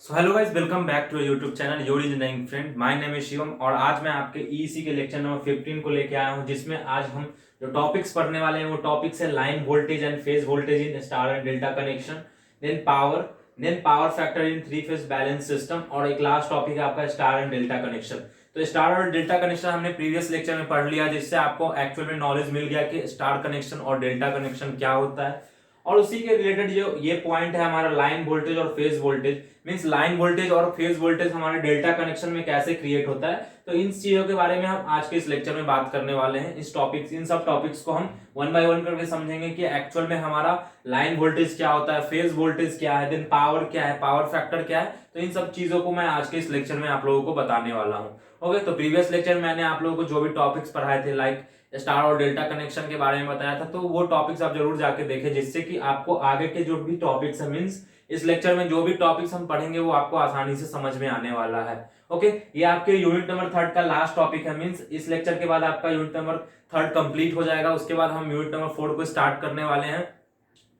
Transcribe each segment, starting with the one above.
So hello guys, welcome back to YouTube channel your engineering friend. My name is Shivam और आज मैं आपके EC के लेक्चर नंबर 15 को लेके आया हूं, जिसमें आज हम जो टॉपिक्स पढ़ने वाले हैं वो टॉपिक्स है line voltage and phase voltage in star and delta connection, then power factor in three phase balance system, और एक लास्ट टॉपिक है आपका स्टार एंड डेल्टा कनेक्शन। तो स्टार और डेल्टा कनेक्शन हमने प्रीवियस लेक्चर में पढ़ लिया, जिससे आपको एक्चुअल में नॉलेज मिल गया कि स्टार कनेक्शन और डेल्टा कनेक्शन क्या होता है। और उसी के रिलेटेड जो ये पॉइंट है हमारा लाइन वोल्टेज और phase voltage, means line voltage और फेज वोल्टेज हमारे डेल्टा कनेक्शन में कैसे क्रिएट होता है। तो इन चीजों के बारे में हम आज के इस लेक्चर में बात करने वाले हैं। इन सब टॉपिक्स को हम वन बाय वन करके समझेंगे कि एक्चुअल में हमारा लाइन वोल्टेज क्या होता है, फेज वोल्टेज क्या है, देन पावर क्या है, पावर फैक्टर क्या है। तो इन सब चीजों को मैं आज के इस लेक्चर में आप लोगों को बताने वाला हूँ। ओके, तो प्रीवियस लेक्चर में मैंने आप लोगों को जो भी टॉपिक्स पढ़ाए थे, लाइक स्टार और डेल्टा कनेक्शन के बारे में बताया था, तो वो टॉपिक्स आप जरूर जाके देखें, जिससे कि आपको आगे के जो भी टॉपिक्स है, मींस इस लेक्चर में जो भी टॉपिक्स हम पढ़ेंगे वो आपको आसानी से समझ में आने वाला है। ओके, ये आपके यूनिट नंबर 3 का लास्ट टॉपिक है, मींस इस लेक्चर के बाद आपका यूनिट नंबर 3 कंप्लीट हो जाएगा। उसके बाद हम यूनिट नंबर 4 को स्टार्ट करने वाले हैं।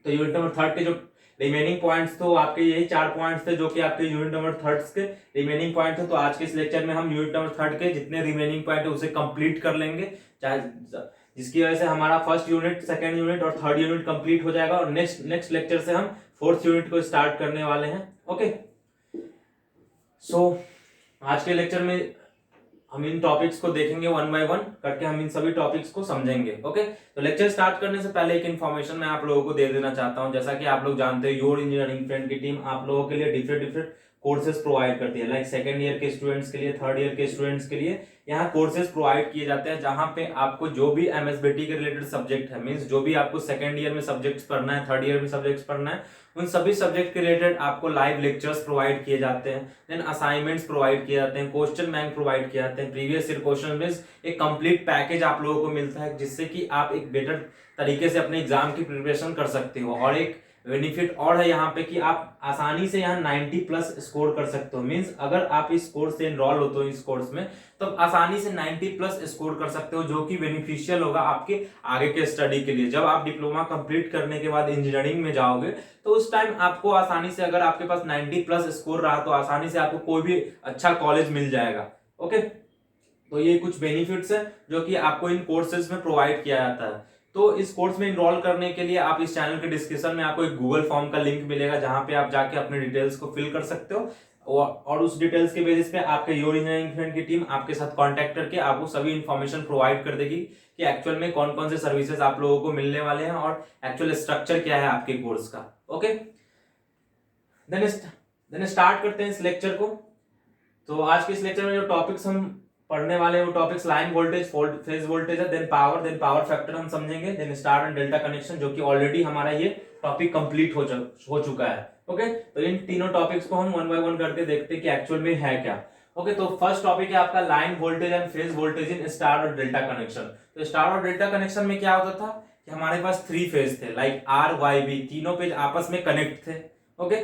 तो यूनिट नंबर 3 के जो रिमेनिंग पॉइंट्स, तो आपके यही 4 पॉइंट्स थे जो कि आपके यूनिट नंबर 3 के रिमेनिंग पॉइंट थे। तो आज के इस लेक्चर में हम यूनिट नंबर 3 के जितने रिमेनिंग पॉइंट है उसे कंप्लीट कर लेंगे, चाहे जिसकी वजह से हमारा फर्स्ट यूनिट, सेकंड यूनिट और थर्ड यूनिट कंप्लीट हो जाएगा। और नेक्स्ट लेक्चर से हम फोर्थ यूनिट को स्टार्ट करने वाले हैं। ओके, सो आज के लेक्चर में हम इन टॉपिक्स को देखेंगे वन बाय वन करके, हम इन सभी टॉपिक्स को समझेंगे। ओके, तो लेक्चर स्टार्ट करने से पहले एक इन्फॉर्मेशन मैं आप लोगों को दे देना चाहता हूं। जैसा कि आप लोग जानते हैं, योर इंजीनियरिंग फ्रेंड की टीम आप लोगों के लिए डिफरेंट कोर्सेज प्रोवाइड करती है। लाइक सेकंड ईयर के स्टूडेंट्स के लिए, थर्ड ईयर के स्टूडेंट्स के लिए यहाँ कोर्सेज प्रोवाइड किए जाते हैं, जहां पे आपको जो भी एमएसबीटी के रिलेटेड सब्जेक्ट है, मींस जो भी आपको सेकंड ईयर में सब्जेक्ट्स पढ़ना है, थर्ड ईयर में सब्जेक्ट्स पढ़ना है, उन सभी सब्जेक्ट के रिलेटेड आपको लाइव लेक्चर्स प्रोवाइड किए जाते हैं, देन असाइनमेंट्स प्रोवाइड किए जाते हैं, क्वेश्चन बैंक प्रोवाइड किए जाते हैं, प्रीवियस ईयर क्वेश्चन मींस एक कंप्लीट पैकेज आप लोगों को मिलता है, जिससे कि आप एक बेटर तरीके से अपने एग्जाम की प्रिपरेशन कर सकते हो। और एक बेनिफिट और है यहाँ पे कि आप आसानी से यहाँ 90 प्लस स्कोर कर सकते हो। मींस अगर आप इस कोर्स से एनरोल होते हो इस कोर्स में, तो आसानी से 90 प्लस स्कोर कर सकते हो, जो कि बेनिफिशियल होगा आपके आगे के स्टडी के लिए। जब आप डिप्लोमा कंप्लीट करने के बाद इंजीनियरिंग में जाओगे, तो उस टाइम आपको आसानी से, अगर आपके पास 90 प्लस स्कोर रहा, तो आसानी से आपको कोई भी अच्छा कॉलेज मिल जाएगा। ओके, तो ये कुछ बेनिफिट्स है जो कि आपको इन कोर्सेज में प्रोवाइड किया जाता है। तो इस कोर्स में इनरोल करने के लिए आप इस चैनल के डिस्क्रिप्शन में आपको एक गूगल फॉर्म का लिंक मिलेगा, जहां पे आप जाके अपने डिटेल्स को फिल कर सकते हो, और उस डिटेल्स के बेसिस पे आपके योर इंजीनियरिंग फ्रेंड की टीम आपके साथ कांटेक्ट करके आपको सभी इंफॉर्मेशन प्रोवाइड कर देगी कि एक्चुअल में कौन कौन से सर्विसेज आप लोगों को मिलने वाले हैं और एक्चुअल स्ट्रक्चर क्या है आपके कोर्स का। ओके, देन स्टार्ट करते हैं इस लेक्चर को। तो आज के इस लेक्चर में जो टॉपिक्स हम पढ़ने वाले हैं वो topics line voltage, phase voltage है, देन पावर फैक्टर हम समझेंगे, then star and delta connection, जो कि ऑलरेडी हमारा ये टॉपिक कंप्लीट हो चुका है। ओके, तो इन तीनों टॉपिक्स को हम वन बाय वन करके देखते हैं कि एक्चुअल में है क्या। ओके, तो फर्स्ट टॉपिक है आपका line voltage and phase voltage in star और डेल्टा कनेक्शन। तो स्टार और डेल्टा कनेक्शन में क्या होता था कि हमारे पास 3 फेज थे, लाइक आर वाई बी, तीनों पेज आपस में कनेक्ट थे। ओके,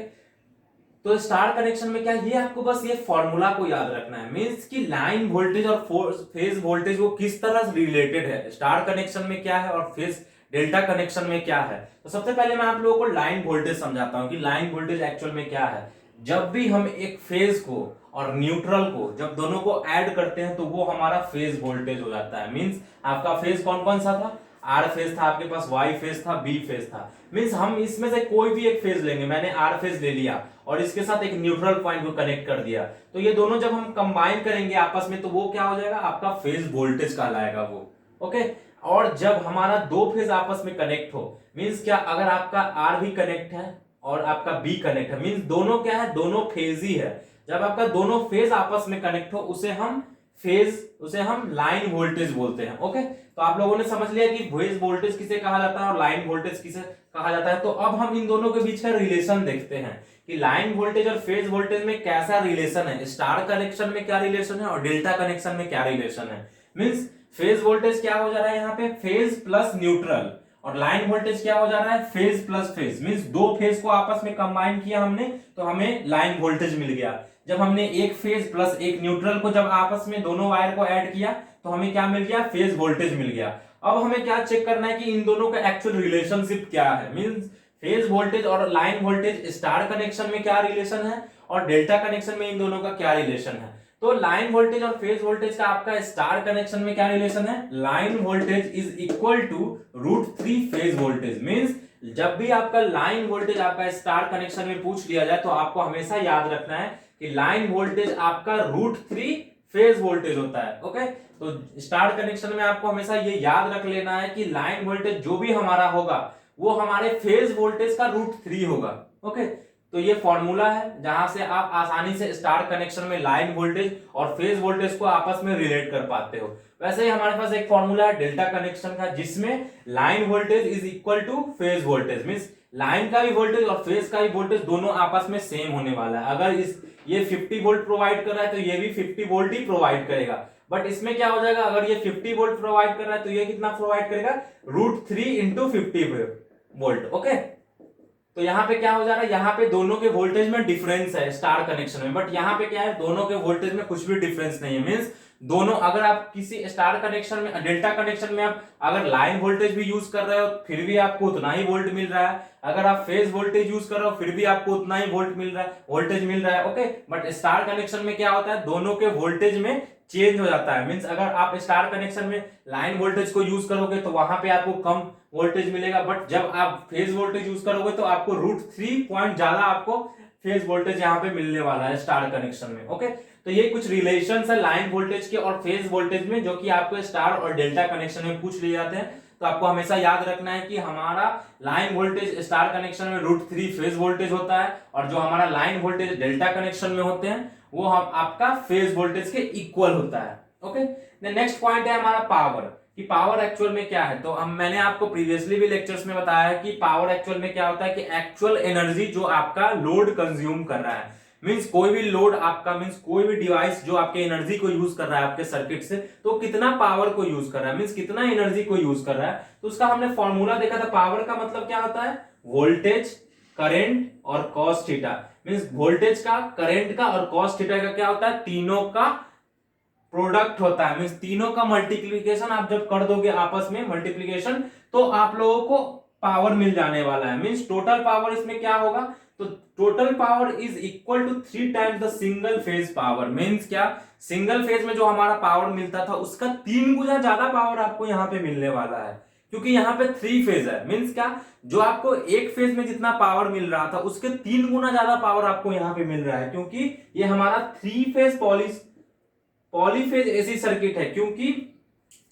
तो स्टार कनेक्शन में क्या, ये आपको बस ये फॉर्मूला को याद रखना है, मींस कि लाइन वोल्टेज और फेज वोल्टेज वो किस तरह रिलेटेड है, स्टार कनेक्शन में क्या है और फेज डेल्टा कनेक्शन में क्या है। तो सबसे पहले मैं आप लोगों को लाइन वोल्टेज समझाता हूं कि लाइन वोल्टेज एक्चुअल में क्या है। जब भी हम एक फेज को और न्यूट्रल को, जब दोनों को ऐड करते हैं, तो वो हमारा फेज वोल्टेज हो जाता है। मींस आपका फेज कौन कौन सा था, आर फेज था आपके पास, वाई फेज था, बी फेज था। मींस हम इसमें से कोई भी एक फेज लेंगे, मैंने आर फेज ले लिया और इसके साथ एक न्यूट्रल पॉइंट को कनेक्ट कर दिया, तो ये दोनों जब हम कंबाइन करेंगे आपस में, तो वो क्या हो जाएगा, आपका फेज वोल्टेज कहलाएगा वो। ओके, और जब हमारा दो फेज आपस में कनेक्ट हो, मींस क्या, अगर आपका आर भी कनेक्ट है और आपका बी कनेक्ट है, मींस दोनों क्या है, दोनों फेज ही है। जब आपका दोनों फेज आपस में कनेक्ट हो, उसे हम लाइन वोल्टेज बोलते हैं। ओके, तो आप लोगों ने समझ लिया कि फेज वोल्टेज किसे कहा जाता है और लाइन वोल्टेज किसे कहा जाता है। तो अब हम इन दोनों के बीच का रिलेशन देखते हैं कि लाइन वोल्टेज और फेज वोल्टेज में कैसा रिलेशन है, स्टार कनेक्शन में क्या रिलेशन है और डेल्टा कनेक्शन में क्या रिलेशन है। मींस फेज वोल्टेज क्या हो जा रहा है यहाँ पे, फेज प्लस न्यूट्रल, और लाइन वोल्टेज क्या हो जा रहा है, फेज प्लस फेज। मींस दो फेज को आपस में कंबाइन किया हमने, तो हमें लाइन वोल्टेज मिल गया। जब हमने एक फेज प्लस एक न्यूट्रल को जब आपस में दोनों वायर को ऐड किया, तो हमें क्या मिल गया, फेज वोल्टेज मिल गया। अब हमें क्या चेक करना है कि इन दोनों का एक्चुअल रिलेशनशिप क्या है। मींस फेज वोल्टेज और लाइन वोल्टेज स्टार कनेक्शन में क्या रिलेशन है और डेल्टा कनेक्शन में इन दोनों का क्या रिलेशन है। तो लाइन वोल्टेज और फेज वोल्टेज का आपका स्टार कनेक्शन में क्या रिलेशन है, line voltage is equal to √3 phase voltage. Means जब भी आपका लाइन वोल्टेज आपका स्टार कनेक्शन में पूछ लिया जाए तो आपको हमेशा याद रखना है कि लाइन वोल्टेज आपका √3 फेज वोल्टेज होता है। ओके, तो स्टार कनेक्शन में आपको हमेशा ये याद रख लेना है कि लाइन वोल्टेज जो भी हमारा होगा वो हमारे फेज वोल्टेज का √3 होगा। ओके, तो ये फॉर्मूला है जहां से आप आसानी से स्टार कनेक्शन में लाइन वोल्टेज और फेज वोल्टेज को आपस में रिलेट कर पाते हो। वैसे ही हमारे पास एक फॉर्मूला है डेल्टा कनेक्शन का जिसमें line voltage is equal two phase voltage. Means line का भी वोल्टेज और फेज का भी वोल्टेज दोनों आपस में सेम होने वाला है। अगर ये 50 वोल्ट प्रोवाइड कर रहा है तो ये भी 50 वोल्ट ही प्रोवाइड करेगा। बट इसमें क्या हो जाएगा, अगर ये 50 वोल्ट प्रोवाइड कर रहा है तो ये कितना प्रोवाइड करेगा, √3 इंटू 50 वोल्ट। ओके, तो यहाँ पे क्या हो जा रहा है, यहाँ पे दोनों के वोल्टेज में डिफरेंस है स्टार कनेक्शन में, बट यहाँ पे क्या है, दोनों के वोल्टेज में कुछ भी डिफरेंस नहीं है। मींस दोनों, अगर आप किसी स्टार कनेक्शन में डेल्टा कनेक्शन में आप अगर लाइन वोल्टेज भी यूज कर रहे हो फिर भी आपको उतना ही वोल्ट मिल रहा है, अगर आप फेज वोल्टेज यूज कर रहे हो फिर भी आपको उतना ही वोल्टेज मिल रहा है। ओके, बट स्टार कनेक्शन में क्या होता है, दोनों के वोल्टेज में चेंज हो जाता है। मींस अगर आप स्टार कनेक्शन में लाइन वोल्टेज को यूज करोगे तो वहां पे आपको कम वोल्टेज मिलेगा, बट जब आप फेज वोल्टेज यूज करोगे तो आपको √3 पॉइंट ज्यादा आपको फेज वोल्टेज यहाँ पे मिलने वाला है स्टार कनेक्शन में। ओके, तो ये कुछ रिलेशन है लाइन वोल्टेज के और फेज वोल्टेज में जो कि आपको स्टार और डेल्टा कनेक्शन में पूछ लिए जाते हैं। तो आपको हमेशा याद रखना है कि हमारा लाइन वोल्टेज स्टार कनेक्शन में √3 फेज वोल्टेज होता है और जो हमारा लाइन वोल्टेज डेल्टा कनेक्शन में होते हैं वो हम आपका फेज वोल्टेज के इक्वल होता है। ओके, नेक्स्ट पॉइंट है हमारा पावर, कि पावर एक्चुअल में क्या है। तो हम मैंने आपको प्रीवियसली भी लेक्चर्स में बताया है कि पावर एक्चुअल में क्या होता है कि एक्चुअल एनर्जी जो आपका लोड कंज्यूम कर रहा है। मींस कोई भी लोड आपका, मींस कोई भी डिवाइस जो आपके एनर्जी को यूज कर रहा है आपके सर्किट से, तो कितना पावर को यूज कर रहा है, मींस कितना एनर्जी को यूज कर रहा है, तो उसका हमने फॉर्मूला देखा था। पावर का मतलब क्या होता है, वोल्टेज, करंट और कॉस थीटा। मींस वोल्टेज का, करंट का और कॉस थीटा का क्या होता है, तीनों का प्रोडक्ट होता है। मींस तीनों का मल्टीप्लीकेशन आप जब कर दोगे आपस में मल्टीप्लीकेशन, तो आप लोगों को पावर मिल जाने वाला है। मींस टोटल पावर इसमें क्या होगा, तो total power is equal to 3 times the single phase power. Means क्या, सिंगल फेज में जो हमारा पावर मिलता था उसका 3 गुना ज्यादा पावर आपको यहाँ पे मिलने वाला है, क्योंकि यहाँ पे 3 फेज है। मींस क्या, जो आपको एक फेज में जितना पावर मिल रहा था उसके 3 गुना ज्यादा पावर आपको यहाँ पे मिल रहा है, क्योंकि ये हमारा 3 फेज पॉलीफेज एसी सर्किट है। क्योंकि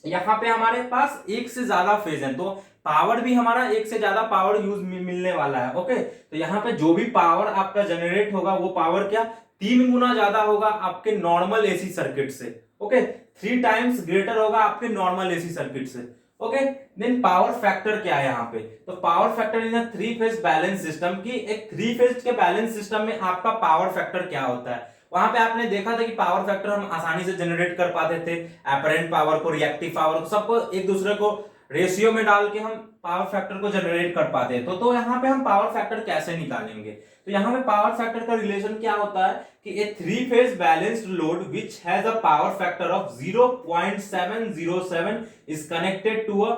यहाँ पे हमारे पास एक से ज्यादा फेज है तो पावर भी हमारा एक से ज्यादा पावर यूज मिलने वाला है। ओके, तो यहाँ पे जो भी पावर आपका जनरेट होगा वो पावर क्या, 3 गुना ज्यादा होगा आपके नॉर्मल एसी सर्किट से। ओके, 3 टाइम्स ग्रेटर होगा आपके नॉर्मल एसी सर्किट से। ओके, देन पावर फैक्टर क्या है यहाँ पे, तो पावर फैक्टर इन 3 फेज बैलेंस सिस्टम की, एक 3 फेज के बैलेंस सिस्टम में आपका पावर फैक्टर क्या होता है। वहां पे आपने देखा था कि पावर फैक्टर हम आसानी से जनरेट कर पाते थे, एपरेंट पावर को, रिएक्टिव पावर को, सबको एक दूसरे को रेशियो में डाल के हम पावर फैक्टर को जनरेट कर पाते हैं। तो यहाँ पे हम पावर फैक्टर कैसे निकालेंगे, तो यहाँ पे पावर फैक्टर का रिलेशन क्या होता है कि a 3 phase balanced load which has a power factor of 0.707 is connected to a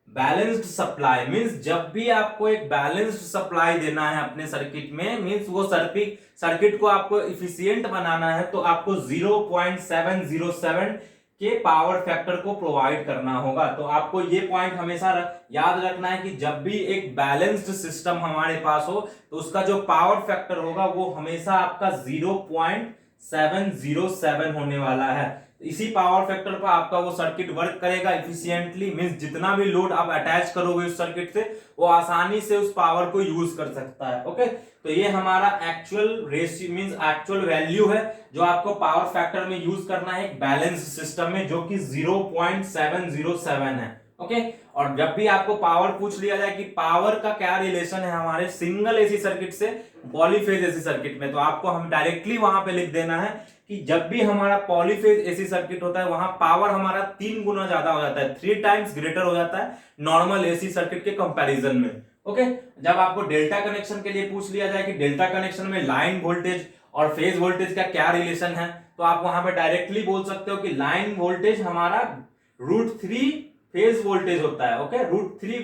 balanced supply. Means जब भी आपको एक बैलेंस्ड सप्लाई देना है अपने सर्किट में, मींस वो सर्किट को आपको इफिशिएंट बनाना है, तो आपको 0.707 के पावर फैक्टर को प्रोवाइड करना होगा। तो आपको ये पॉइंट हमेशा याद रखना है कि जब भी एक बैलेंस्ड सिस्टम हमारे पास हो तो उसका जो पावर फैक्टर होगा वो हमेशा आपका 0.707 होने वाला है। इसी पावर फैक्टर पर आपका वो सर्किट वर्क करेगा इफिशिएंटली। मींस जितना भी लोड आप अटैच करोगे उस सर्किट से वो आसानी से उस पावर को यूज कर सकता है। ओके, तो ये हमारा actual ratio means actual value है जो आपको पावर फैक्टर में यूज करना है एक बैलेंस सिस्टम में, जो कि 0.707 है। ओके, और जब भी आपको पावर पूछ लिया जाए कि पावर का क्या रिलेशन है हमारे सिंगल एसी सर्किट से पॉलीफेज एसी सर्किट में, तो आपको हम डायरेक्टली वहां पे लिख देना है कि जब भी हमारा पॉलीफेज एसी सर्किट होता है वहां पावर हमारा 3 गुना ज्यादा हो जाता है, 3 टाइम्स ग्रेटर हो जाता है नॉर्मल एसी सर्किट के कंपैरिजन में। ओके, जब आपको डेल्टा कनेक्शन के लिए पूछ लिया जाए कि डेल्टा कनेक्शन में लाइन वोल्टेज और फेज वोल्टेज का क्या रिलेशन है, तो आप वहां पे डायरेक्टली बोल सकते हो कि लाइन वोल्टेज हमारा √3 फेज वोल्टेज होता है। ओके, √3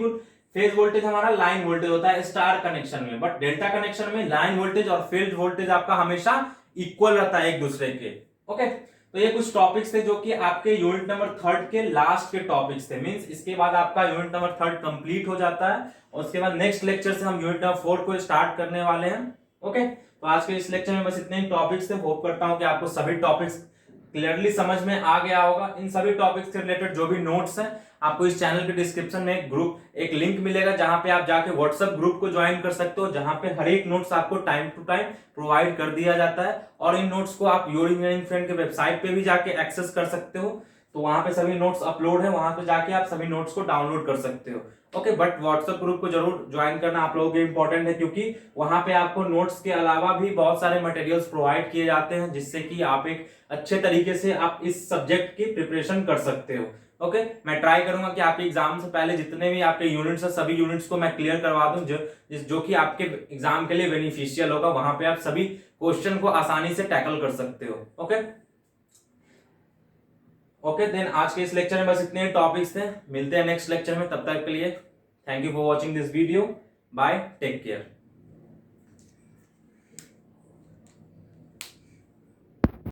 फेज वोल्टेज हमारा लाइन वोल्टेज होता है स्टार कनेक्शन में, बट डेल्टा कनेक्शन में लाइन वोल्टेज और फेज वोल्टेज आपका हमेशा इक्वल रहता है एक दूसरे के। ओके, तो ये कुछ टॉपिक्स थे जो कि आपके यूनिट नंबर 3 के लास्ट के टॉपिक्स थे। मींस इसके बाद आपका यूनिट नंबर 3 कंप्लीट हो जाता है और उसके बाद नेक्स्ट लेक्चर से हम यूनिट नंबर 4 को स्टार्ट करने वाले हैं। ओके, तो आज के इस लेक्चर में बस इतने ही टॉपिक्स थे। होप करता हूं कि आपको सभी टॉपिक्स क्लियरली समझ में आ गया होगा। इन सभी टॉपिक्स से रिलेटेड जो भी नोट्स हैं, आपको इस चैनल के डिस्क्रिप्शन में एक लिंक मिलेगा जहां पे आप जाके व्हाट्सएप ग्रुप को ज्वाइन कर सकते हो, जहां पे हर एक नोट्स आपको टाइम टू टाइम प्रोवाइड कर दिया जाता है। और इन नोट्स को आप योर इंजीनियरिंग फ्रेंड के वेबसाइट पे भी जाके एक्सेस कर सकते हो। तो वहां पे सभी नोट्स अपलोड है, वहां पे जाके आप सभी नोट्स को डाउनलोड कर सकते हो। ओके, बट व्हाट्सएप ग्रुप को जरूर ज्वाइन करना आप लोगों के इंपॉर्टेंट है, क्योंकि वहां पे आपको नोट्स के अलावा भी बहुत सारे मटेरियल्स प्रोवाइड किए जाते हैं, जिससे कि आप एक अच्छे तरीके से आप इस सब्जेक्ट की प्रिपरेशन कर सकते हो। ओके, मैं ट्राई करूंगा कि आपके एग्जाम से पहले जितने भी आपके यूनिट्स हैं सभी यूनिट्स को मैं क्लियर करवा दूं, जो कि आपके एग्जाम के लिए बेनिफिशियल होगा। वहां पे आप सभी क्वेश्चन को आसानी से टैकल कर सकते हो। ओके ओके, देन आज के इस लेक्चर में बस इतने टॉपिक्स थे। मिलते हैं नेक्स्ट लेक्चर में, तब तक के लिए thank you for watching this video. Bye, take care.